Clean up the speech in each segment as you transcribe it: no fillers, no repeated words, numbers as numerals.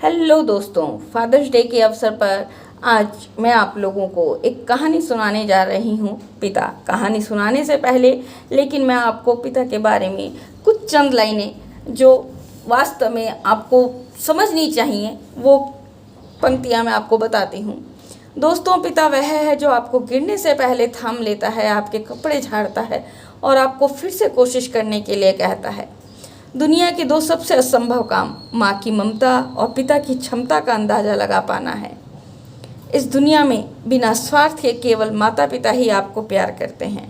Hello दोस्तों, fathers day के अवसर पर आज मैं आप लोगों को एक कहानी सुनाने जा रही हूँ। पिता। कहानी सुनाने से पहले लेकिन मैं आपको पिता के बारे में कुछ चंद लाइनें जो वास्तव में आपको समझनी चाहिए वो पंक्तियाँ मैं आपको बताती हूँ। दोस्तों, पिता वह है जो आपको गिरने से पहले थाम लेता है, आपके कपड़े झाड़ता है और आपको फिर से कोशिश करने के लिए कहता है। दुनिया के दो सबसे असंभव काम माँ की ममता और पिता की क्षमता का अंदाज़ा लगा पाना है। इस दुनिया में बिना स्वार्थ के केवल माता पिता ही आपको प्यार करते हैं।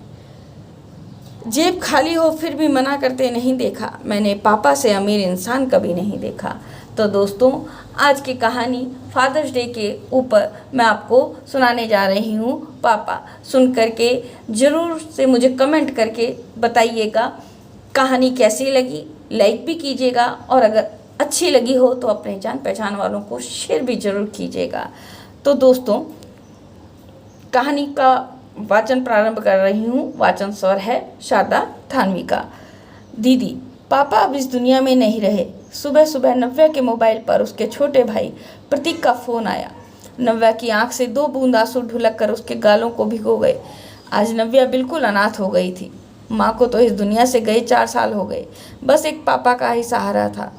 जेब खाली हो फिर भी मना करते नहीं देखा, मैंने पापा से अमीर इंसान कभी नहीं देखा। तो दोस्तों, आज की कहानी फादर्स डे के ऊपर मैं आपको सुनाने जा रही हूँ। पापा सुन करके ज़रूर से मुझे कमेंट करके बताइएगा कहानी कैसी लगी। लाइक भी कीजिएगा और अगर अच्छी लगी हो तो अपने जान पहचान वालों को शेयर भी ज़रूर कीजिएगा। तो दोस्तों, कहानी का वाचन प्रारंभ कर रही हूँ। वाचन स्वर है शारदा थानवी का। दीदी, पापा अब इस दुनिया में नहीं रहे। सुबह सुबह नव्या के मोबाइल पर उसके छोटे भाई प्रतीक का फ़ोन आया। नव्या की आंख से 2 बूंद आंसू ढुलक कर उसके गालों को भिगो गए। आज नव्या बिल्कुल अनाथ हो गई थी। माँ को तो इस दुनिया से गए 4 साल हो गए। बस एक पापा का ही सहारा था।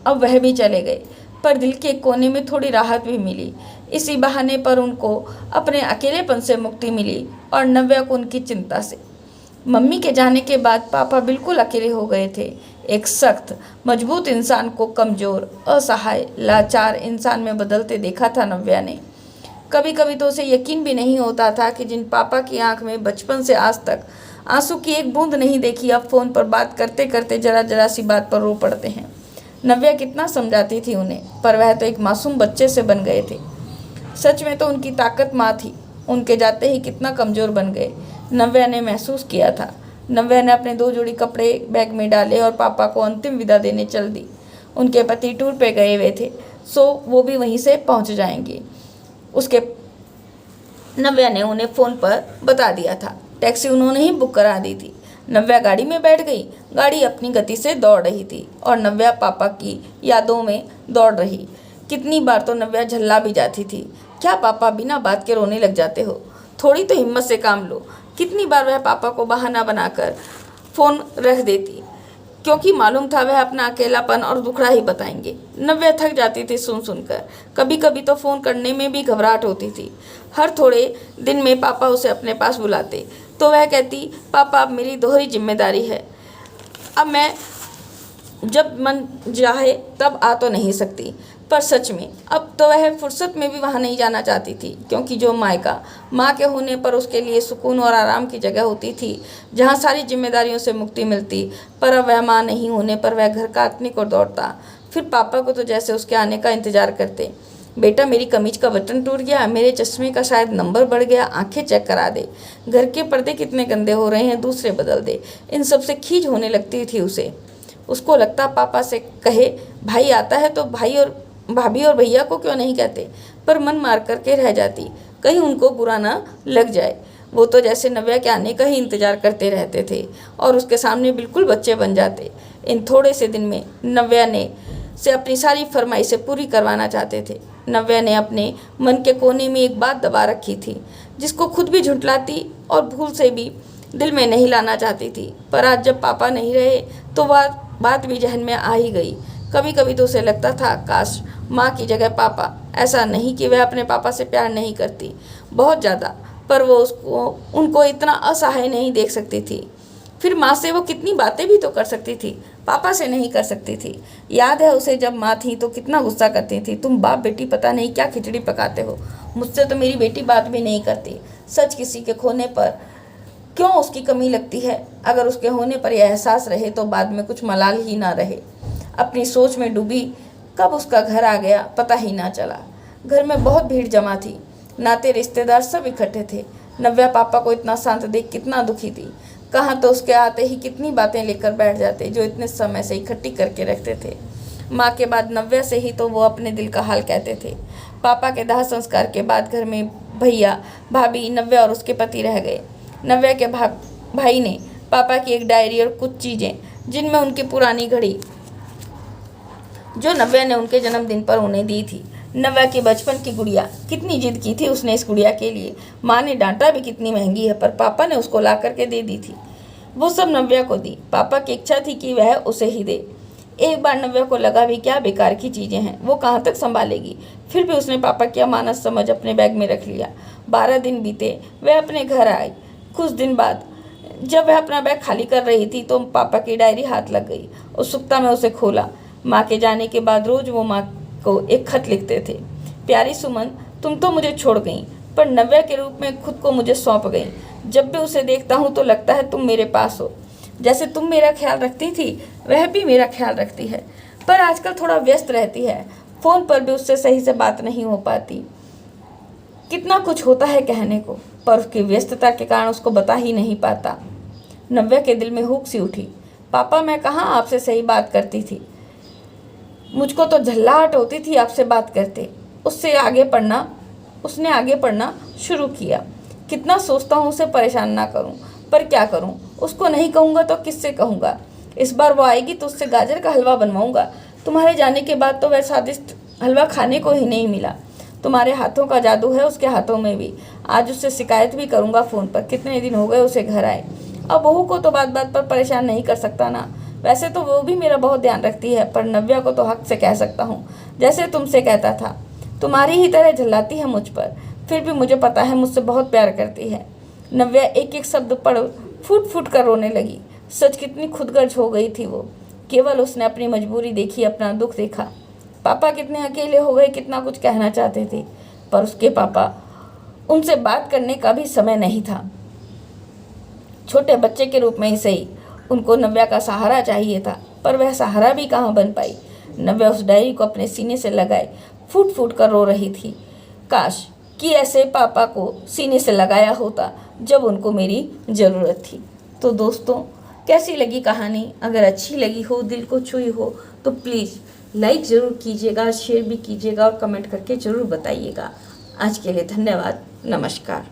अब वह भी चले गए, पर दिल के कोने में थोड़ी राहत भी मिली। इसी बहाने पर उनको अपने अकेलेपन से मुक्ति मिली और नव्या को उनकी चिंता से। मम्मी के जाने के बाद पापा बिल्कुल अकेले हो गए थे। एक सख्त मजबूत इंसान को कमज़ोर, असहाय, लाचार इंसान में बदलते देखा था नव्या ने। कभी कभी तो उसे यकीन भी नहीं होता था कि जिन पापा की आंख में बचपन से आज तक आंसू की एक बूंद नहीं देखी, अब फ़ोन पर बात करते करते जरा जरा सी बात पर रो पड़ते हैं। नव्या कितना समझाती थी उन्हें, पर वह तो एक मासूम बच्चे से बन गए थे। सच में तो उनकी ताकत माँ थी। उनके जाते ही कितना कमज़ोर बन गए, नव्या ने महसूस किया था। नव्या ने अपने 2 जोड़ी कपड़े बैग में डाले और पापा को अंतिम विदा देने चल दी। उनके पति टूर पे गए हुए थे, सो वो भी वहीं से पहुँच जाएंगे। उसके नव्या ने उन्हें फ़ोन पर बता दिया था। टैक्सी उन्होंने ही बुक करा दी थी। नव्या गाड़ी में बैठ गई। गाड़ी अपनी गति से दौड़ रही थी और नव्या पापा की यादों में दौड़ रही। कितनी बार तो नव्या झल्ला भी जाती थी। क्या पापा बिना बात के रोने लग जाते हो? थोड़ी तो हिम्मत से काम लो। कितनी बार वह पापा को बहाना बनाकर फ़ोन रख देती, क्योंकि मालूम था वह अपना अकेलापन और दुखड़ा ही बताएंगे। नव्या थक जाती थी सुन सुनकर। कभी कभी तो फ़ोन करने में भी घबराहट होती थी। हर थोड़े दिन में पापा उसे अपने पास बुलाते तो वह कहती, पापा अब मेरी दोहरी जिम्मेदारी है। अब मैं जब मन चाहे तब आ तो नहीं सकती, पर सच में अब तो वह फुर्सत में भी वहाँ नहीं जाना चाहती थी, क्योंकि जो मायका माँ के होने पर उसके लिए सुकून और आराम की जगह होती थी, जहाँ सारी जिम्मेदारियों से मुक्ति मिलती, पर अब वह माँ नहीं होने पर वह घर का आत्मिक और दौड़ता। फिर पापा को तो जैसे उसके आने का इंतजार करते। बेटा, मेरी कमीज का बटन टूट गया, मेरे चश्मे का शायद नंबर बढ़ गया, आंखें चेक करा दे, घर के पर्दे कितने गंदे हो रहे हैं, दूसरे बदल दे। इन सब से खींच होने लगती थी उसे। उसको लगता पापा से कहे, भाई आता है तो भाई और भाभी और भैया को क्यों नहीं कहते, पर मन मार करके रह जाती, कहीं उनको बुरा ना लग जाए। वो तो जैसे नव्या के आने का ही इंतजार करते रहते थे और उसके सामने बिल्कुल बच्चे बन जाते। इन थोड़े से दिन में नव्या ने से अपनी सारी फरमाइशें पूरी करवाना चाहते थे। नव्या ने अपने मन के कोने में एक बात दबा रखी थी, जिसको खुद भी झुठलाती और भूल से भी दिल में नहीं लाना चाहती थी। पर आज जब पापा नहीं रहे तो वह बात भी जहन में आ ही गई। कभी कभी तो उसे लगता था काश माँ की जगह पापा। ऐसा नहीं कि वह अपने पापा से प्यार नहीं करती, बहुत ज़्यादा, पर वो उनको इतना असहाय नहीं देख सकती थी। फिर माँ से वो कितनी बातें भी तो कर सकती थी, पापा से नहीं कर सकती थी। याद है उसे जब माँ थी तो कितना गुस्सा करती थी, तुम बाप बेटी पता नहीं क्या खिचड़ी पकाते हो, मुझसे तो मेरी बेटी बात भी नहीं करती। सच किसी के खोने पर क्यों उसकी कमी लगती है, अगर उसके होने पर यह एहसास रहे तो बाद में कुछ मलाल ही ना रहे। अपनी सोच में डूबी, कब उसका घर आ गया पता ही ना चला। घर में बहुत भीड़ जमा थी, नाते रिश्तेदार सब इकट्ठे थे। नव्या पापा को इतना शांत देख कितना दुखी थी। कहाँ तो उसके आते ही कितनी बातें लेकर बैठ जाते जो इतने समय से इकट्ठी करके रखते थे। माँ के बाद नव्या से ही तो वो अपने दिल का हाल कहते थे। पापा के दाह संस्कार के बाद घर में भैया, भाभी, नव्या और उसके पति रह गए। नव्या के भाई ने पापा की एक डायरी और कुछ चीज़ें जिनमें उनकी पुरानी घड़ी जो नव्या ने उनके जन्मदिन पर उन्हें दी थी। नव्या की बचपन की गुड़िया, कितनी जिद की थी उसने इस गुड़िया के लिए। माँ ने डांटा भी कितनी महंगी है, पर पापा ने उसको ला करके दे दी थी। वो सब नव्या को दी। पापा की इच्छा थी कि वह उसे ही दे। एक बार नव्या को लगा भी क्या बेकार की चीज़ें हैं, वो कहाँ तक संभालेगी। फिर भी उसने पापा की अमानत समझ अपने बैग में रख लिया। 12 दिन बीते, वह अपने घर आई। कुछ दिन बाद जब वह अपना बैग खाली कर रही थी तो पापा की डायरी हाथ लग गई। उत्सुकता में उसे खोला। माँ के जाने के बाद रोज वो माँ को एक खत लिखते थे। प्यारी सुमन, तुम तो मुझे छोड़ गई, पर नव्या के रूप में खुद को मुझे सौंप गई। जब भी उसे देखता हूँ तो लगता है तुम मेरे पास हो। जैसे तुम मेरा ख्याल रखती थी, वह भी मेरा ख्याल रखती है, पर आजकल थोड़ा व्यस्त रहती है। फ़ोन पर भी उससे सही से बात नहीं हो पाती। कितना कुछ होता है कहने को, पर उसकी व्यस्तता के कारण उसको बता ही नहीं पाता। नव्या के दिल में हुक सी उठी। पापा, मैं कहाँ आपसे सही बात करती थी। मुझको तो झल्लाहट होती थी आपसे बात करते। उसने आगे पढ़ना शुरू किया। कितना सोचता हूँ उसे परेशान ना करूँ, पर क्या करूँ। उसको नहीं कहूँगा तो किससे कहूँगा। इस बार वो आएगी तो उससे गाजर का हलवा बनवाऊँगा। तुम्हारे जाने के बाद तो वह स्वादिष्ट हलवा खाने को ही नहीं मिला। तुम्हारे हाथों का जादू है उसके हाथों में भी। आज उससे शिकायत भी करूँगा फ़ोन पर। कितने दिन हो गए उसे घर आए। अब बहू को तो बात बात पर परेशान नहीं कर सकता ना। वैसे तो वो भी मेरा बहुत ध्यान रखती है, पर नव्या को तो हक से कह सकता हूँ, जैसे तुमसे कहता था। तुम्हारी ही तरह झल्लाती है मुझ पर, फिर भी मुझे पता है मुझसे बहुत प्यार करती है। नव्या एक एक शब्द पढ़ फूट फूट कर रोने लगी। सच कितनी खुदगर्ज हो गई थी वो। केवल उसने अपनी मजबूरी देखी, अपना दुख देखा। पापा कितने अकेले हो गए, कितना कुछ कहना चाहते थे, पर उसके पापा उनसे बात करने का भी समय नहीं था। छोटे बच्चे के रूप में ही सही, उनको नव्या का सहारा चाहिए था, पर वह सहारा भी कहाँ बन पाई। नव्या उस डायरी को अपने सीने से लगाए फूट फूट कर रो रही थी। काश कि ऐसे पापा को सीने से लगाया होता जब उनको मेरी ज़रूरत थी। तो दोस्तों, कैसी लगी कहानी? अगर अच्छी लगी हो, दिल को छुई हो, तो प्लीज़ लाइक ज़रूर कीजिएगा, शेयर भी कीजिएगा और कमेंट करके ज़रूर बताइएगा। आज के लिए धन्यवाद। नमस्कार।